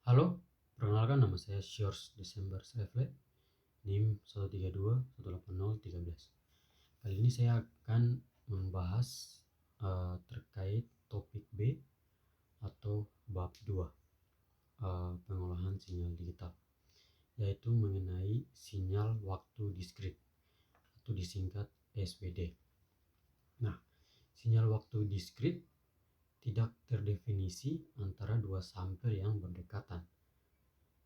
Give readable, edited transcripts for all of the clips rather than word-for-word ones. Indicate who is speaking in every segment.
Speaker 1: Halo, perkenalkan nama saya Shores Desember Srevlet, NIM 13218018013. Kali ini saya akan membahas terkait topik B atau bab 2, pengolahan sinyal digital, yaitu mengenai sinyal waktu diskrit atau disingkat SWD. Nah, sinyal waktu diskrit tidak terdefinisi antara dua sampel yang berdekatan.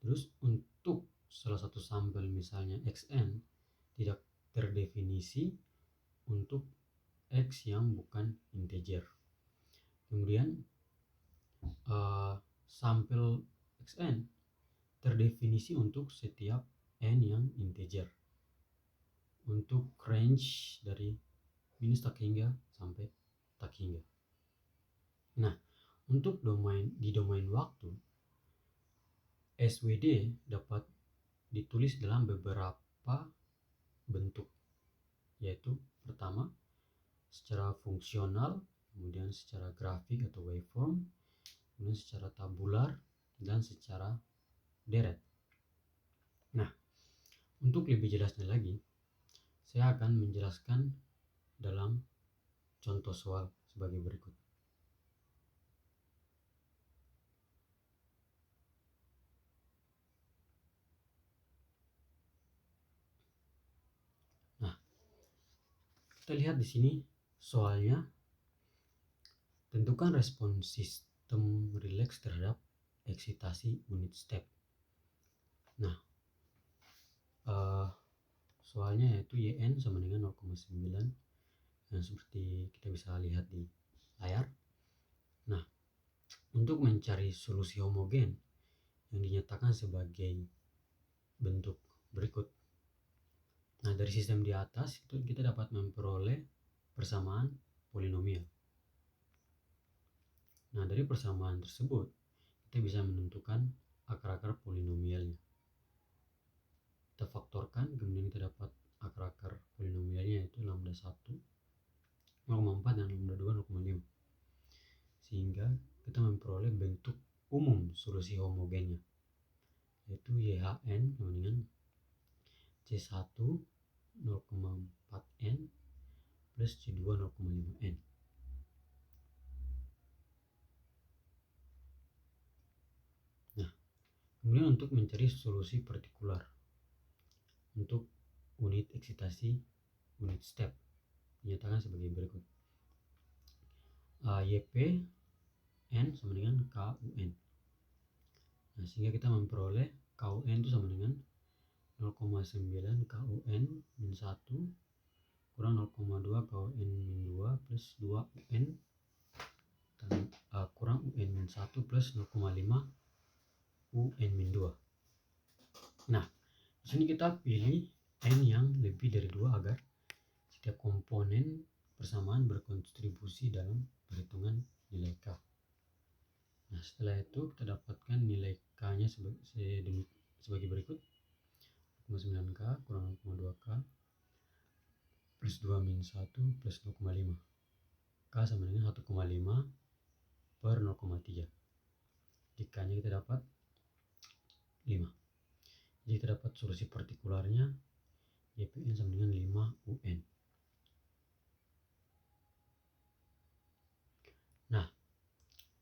Speaker 1: Terus untuk salah satu sampel misalnya xn tidak terdefinisi untuk x yang bukan integer. Kemudian sampel xn terdefinisi untuk setiap n yang integer untuk range dari minus tak hingga sampai tak hingga. Nah, untuk di domain waktu, SWD dapat ditulis dalam beberapa bentuk, yaitu pertama secara fungsional, kemudian secara grafik atau waveform, kemudian secara tabular, dan secara deret. Nah, untuk lebih jelasnya lagi, saya akan menjelaskan dalam contoh soal sebagai berikut. Nah, kita lihat di sini soalnya, tentukan respon sistem rileks terhadap eksitasi unit step. Nah, soalnya yaitu YN sama dengan 0,9 yang seperti kita bisa lihat di layar. Nah, untuk mencari solusi homogen yang dinyatakan sebagai bentuk berikut. Nah, dari sistem di atas itu kita dapat memperoleh persamaan polinomial. Nah, dari persamaan tersebut kita bisa menentukan akar-akar polinomialnya. Kita faktorkan, kemudian kita dapat akar-akar polinomialnya yaitu lambda 1, 0,4 dan lambda 2, 0,5. Sehingga kita memperoleh bentuk umum solusi homogennya, yaitu YHN sama dengan C1 0,4N plus C2 0,5N. Nah, kemudian untuk mencari solusi partikular untuk unit eksitasi unit step dinyatakan sebagai berikut. YP N sama dengan KUN. Nah, sehingga kita memperoleh KUN itu sama dengan 0,9 KUN min 1 kurang 0,2 KUN min 2 plus 2 UN dan kurang UN min 1 plus 0,5 UN min 2. Nah, di sini kita pilih N yang lebih dari 2 agar setiap komponen persamaan berkontribusi dalam perhitungan nilai K. Nah, setelah itu kita dapatkan nilai K-nya sebagai berikut. 0,9K kurang 0,2K plus 2 min 1 plus 0,5. K sama dengan 1,5 per 0,3. Jika kita dapat 5. Jadi kita dapat solusi partikularnya YPN sama dengan 5 UN. Nah,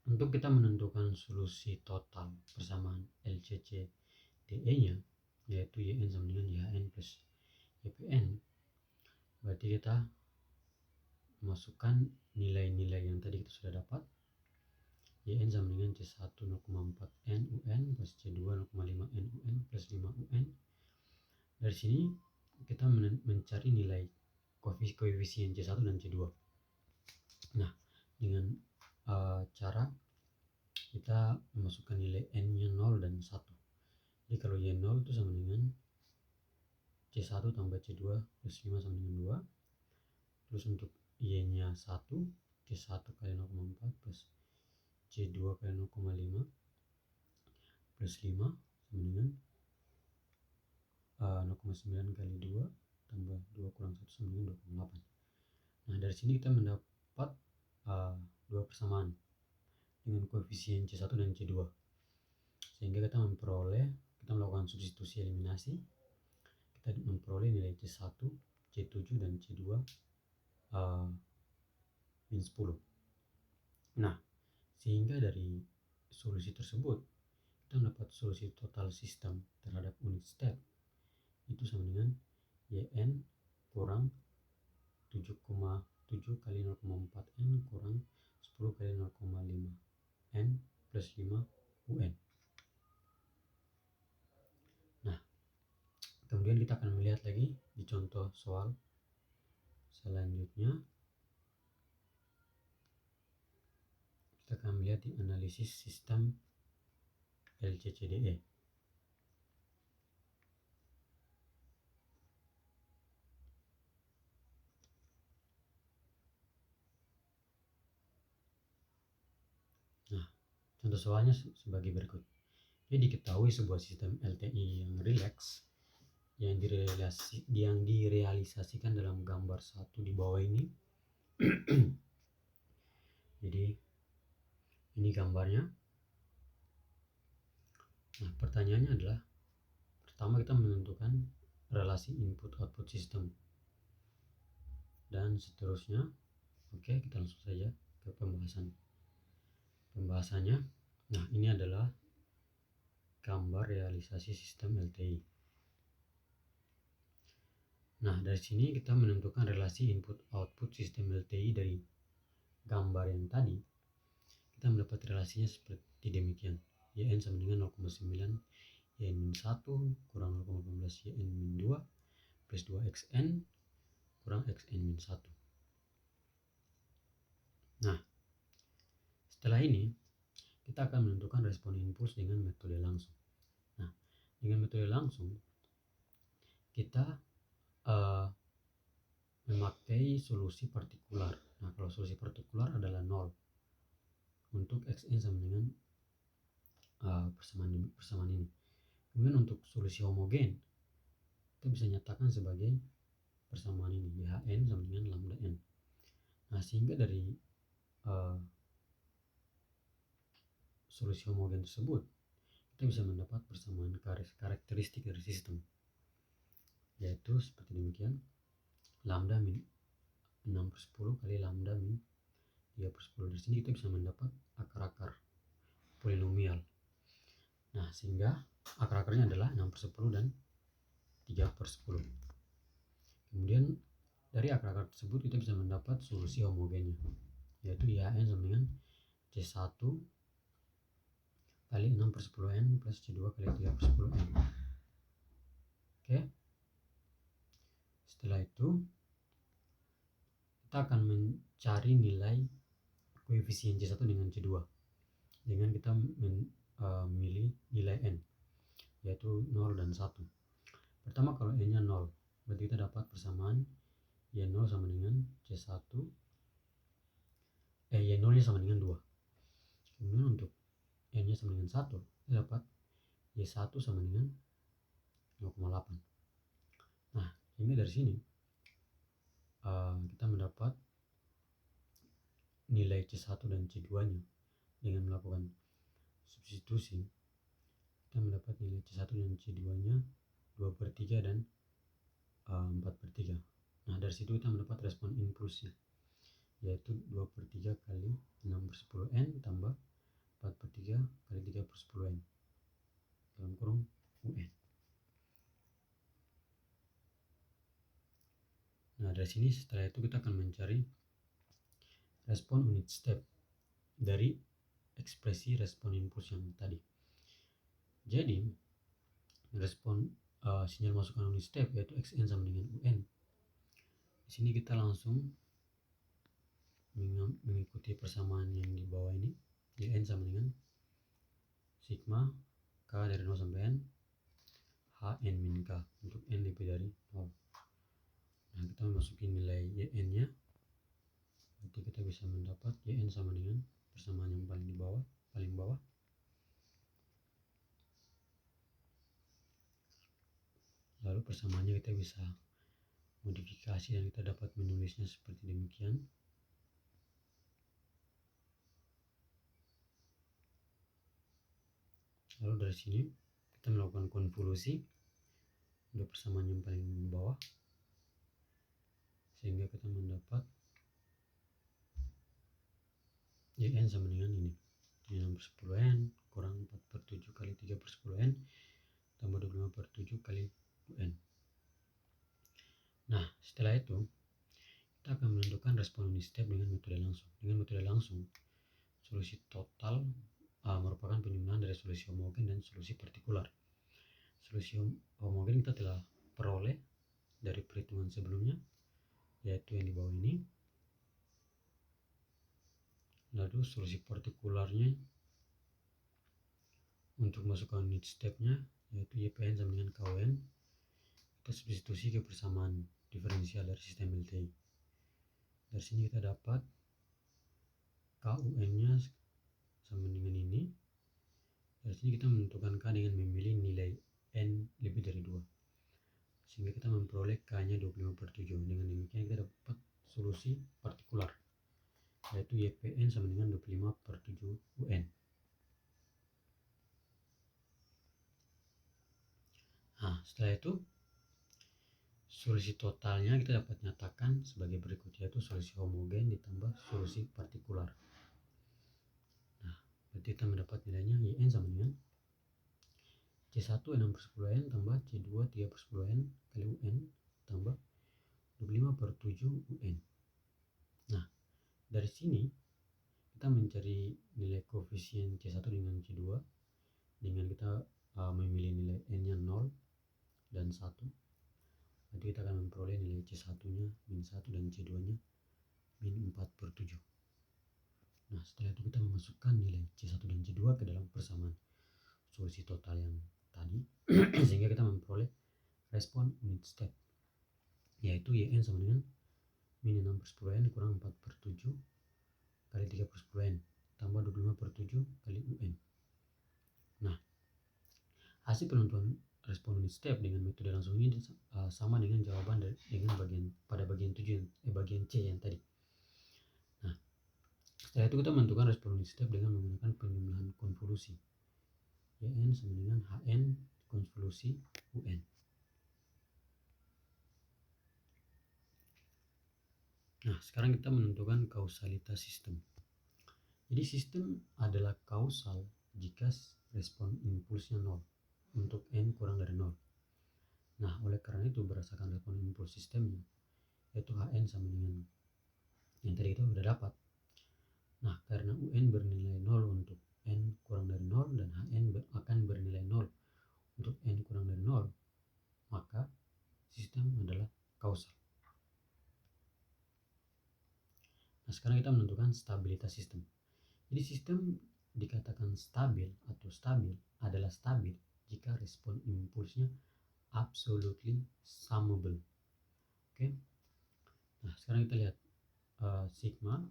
Speaker 1: untuk kita menentukan solusi total persamaan LCC DE nya yaitu YN sama dengan YHN plus YPN, berarti kita masukkan nilai-nilai yang tadi kita sudah dapat. YN sama dengan C1 0,4 N UN plus C2 0,5 N UN plus 5 UN. Dari sini kita mencari nilai koefisien C1 dan C2. Nah, dengan cara kita memasukkan nilai N-nya 0 dan 1. Jadi kalau Y0 itu sama dengan C1 tambah C2 plus 5 sama dengan 2. Terus untuk Y-nya 1, C1 kali 0,4 plus C2 kali 0,5 plus 5 sama dengan 0,9 kali 2 tambah 2 kurang 1 sama dengan 2,8. Nah, dari sini kita mendapat dua persamaan dengan koefisien C1 dan C2, sehingga kita melakukan substitusi eliminasi, kita memperoleh nilai C1, C7 dan C2 min 10. Nah, sehingga dari solusi tersebut kita mendapat solusi total sistem terhadap unit step itu sama dengan YN kurang 7,7 kali 0,4 N kurang 10 kali 0,5 N plus 5 UN. Nah, kemudian kita akan melihat lagi di contoh soal selanjutnya. Kita akan melihat di analisis sistem LCCDE. Nah, contoh soalnya sebagai berikut. Jadi diketahui sebuah sistem LTI yang rileks yang direalisasikan dalam gambar 1 di bawah ini. Jadi ini gambarnya. Nah, pertanyaannya adalah, pertama kita menentukan relasi input-output sistem dan seterusnya. Oke, kita langsung saja ke pembahasannya. Nah, ini adalah gambar realisasi sistem LTI. Nah, dari sini kita menentukan relasi input-output sistem LTI dari gambar yang tadi. Kita mendapat relasinya seperti demikian. YN sama dengan 0,9 YN min 1 kurang 0,18 YN min 2 plus 2 XN kurang XN min 1. Nah, setelah ini kita akan menentukan respon impuls dengan metode langsung. Nah, dengan metode langsung kita memakai solusi partikular. Nah, kalau solusi partikular adalah 0 untuk Xn sama dengan persamaan ini. Kemudian untuk solusi homogen kita bisa nyatakan sebagai persamaan ini, YHN sama dengan lambda n. Nah, sehingga dari solusi homogen tersebut kita bisa mendapat persamaan karakteristik dari sistem, yaitu seperti demikian: lambda min 6/10 kali lambda min 3/10. Di sini kita bisa mendapat akar-akar polinomial. Nah, sehingga akar-akarnya adalah 6/10 dan 3/10. Kemudian dari akar-akar tersebut kita bisa mendapat solusi homogennya, yaitu YHN sama dengan C1 kali 6/10N plus C2 kali 3/10N. Oke. Setelah itu kita akan mencari nilai koefisien C1 dengan C2 dengan kita memilih nilai N, yaitu 0 dan 1. Pertama, kalau N nya 0 berarti kita dapat persamaan Y0 sama dengan C1, Y0 nya sama dengan 2. Kemudian untuk N nya sama dengan 1 kita dapat Y1 sama dengan 0,8. Nah, sehingga dari sini kita mendapat nilai C1 dan C2 nya dengan melakukan substitusi. Kita mendapat nilai C1 dan C2 nya 2/3 dan 4/3. Nah, dari situ kita mendapat respon impulsnya, yaitu 2/3 kali 6/10N tambah 4/3 kali 3/10N dalam kurung UN. Nah, dari sini setelah itu kita akan mencari respon unit step dari ekspresi respon impuls yang tadi. Jadi respon sinyal masukan unit step yaitu Xn sama dengan UN. Di sini kita langsung mengikuti persamaan yang di bawah ini. Yn sama dengan sigma K dari 0 sampai N Hn min K untuk N lebih dari 0. Nah, kita masukin nilai Yn nya, nanti kita bisa mendapat Yn sama dengan persamaan yang paling bawah. Lalu persamaannya kita bisa modifikasi dan kita dapat menulisnya seperti demikian. Lalu dari sini kita melakukan konvolusi untuk persamaan yang paling bawah, sehingga kita mendapat YN sama dengan ini, 6/10n kurang 4/7 kali 3/10n tambah 25/7 kali UN. Nah, setelah itu kita akan menentukan respon unit step dengan metode langsung. Dengan metode langsung, solusi total merupakan penjumlahan dari solusi homogen dan solusi partikular. Solusi homogen kita telah peroleh dari perhitungan sebelumnya, yaitu yang di bawah ini. Lalu solusi partikularnya untuk masukkan unit stepnya, yaitu YPN sama dengan KUN, kita substitusi ke persamaan diferensial dari sistem LTI. Dari sini kita dapat KUN-nya sama dengan ini. Dari sini kita menentukan K dengan memilih nilai N lebih dari 2, sehingga kita memperoleh K-nya 25/7. Dengan demikian kita dapat solusi partikular, yaitu YPN sama dengan 25/7 UN. Nah, setelah itu solusi totalnya kita dapat nyatakan sebagai berikut, yaitu solusi homogen ditambah solusi partikular. Nah, berarti kita mendapat nilainya YN sama dengan C1 6/10n tambah C2 3/10n kali UN tambah 25/7 UN. Nah, dari sini kita mencari nilai koefisien C1 dengan C2 dengan kita memilih nilai N-nya 0 dan 1. Nanti kita akan memperoleh nilai C1-nya min 1 dan C2-nya min 4/7. Nah, setelah itu kita memasukkan nilai C1 dan C2 ke dalam persamaan solusi total yang tadi sehingga kita memperoleh respon unit step, yaitu YN sama dengan min 6/10n kurang 4/7 kali 3/10n tambah 25/7 kali UN. Nah, hasil penentuan respon unit step dengan metode langsung ini sama dengan jawaban dengan bagian C yang tadi. Nah, setelah itu kita menentukan respon unit step dengan menggunakan penjumlahan konvolusi. YN sama dengan HN konvolusi UN. Nah, sekarang kita menentukan kausalitas sistem. Jadi sistem adalah kausal jika respon impulsnya 0 untuk N kurang dari 0. Nah, oleh karena itu berdasarkan respon impuls sistemnya, yaitu HN sama dengan yang tadi kita sudah dapat. Nah, karena UN bernilai 0 untuk N kurang dari 0 dan HN akan bernilai 0 untuk N kurang dari 0, maka sistem adalah kausal. Nah, sekarang kita menentukan stabilitas sistem. Jadi sistem dikatakan stabil atau stabil adalah stabil jika respon impulsnya absolutely summable. Oke. Nah, sekarang kita lihat sigma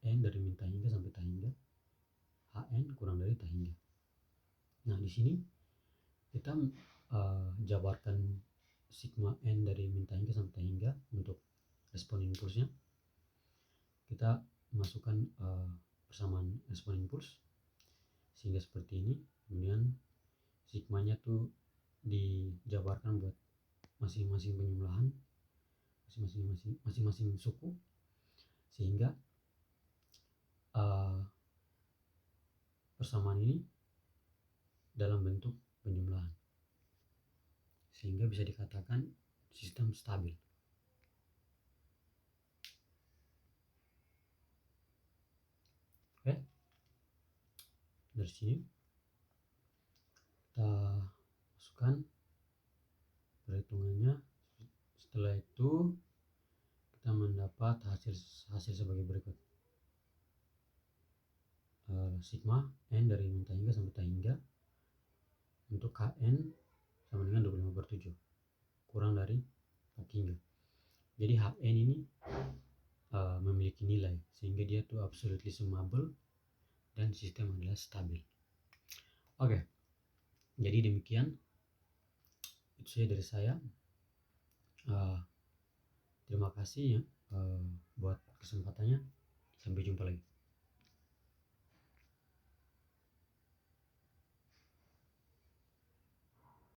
Speaker 1: N dari min tahingga sampai tahingga, HN kurang dari tahingga. Nah, di sini kita jabarkan sigma N dari min tahingga sampai tahingga untuk respon impulsnya. Kita masukkan persamaan respon impuls sehingga seperti ini. Kemudian sigmanya tuh dijabarkan buat masing-masing penjumlahan, masing-masing suku, sehingga persamaan ini dalam bentuk penjumlahan, sehingga bisa dikatakan sistem stabil. Oke, dari sini kita masukkan perhitungannya. Setelah itu kita mendapat hasil sebagai berikut. Sigma N dari min tahingga sampai tahingga untuk KN sama dengan 25/7 kurang dari tahingga. Jadi HN ini memiliki nilai sehingga dia tuh absolutely summable dan sistem adalah stabil. Oke, jadi demikian itu saja dari saya. Terima kasih ya buat kesempatannya. Sampai jumpa lagi.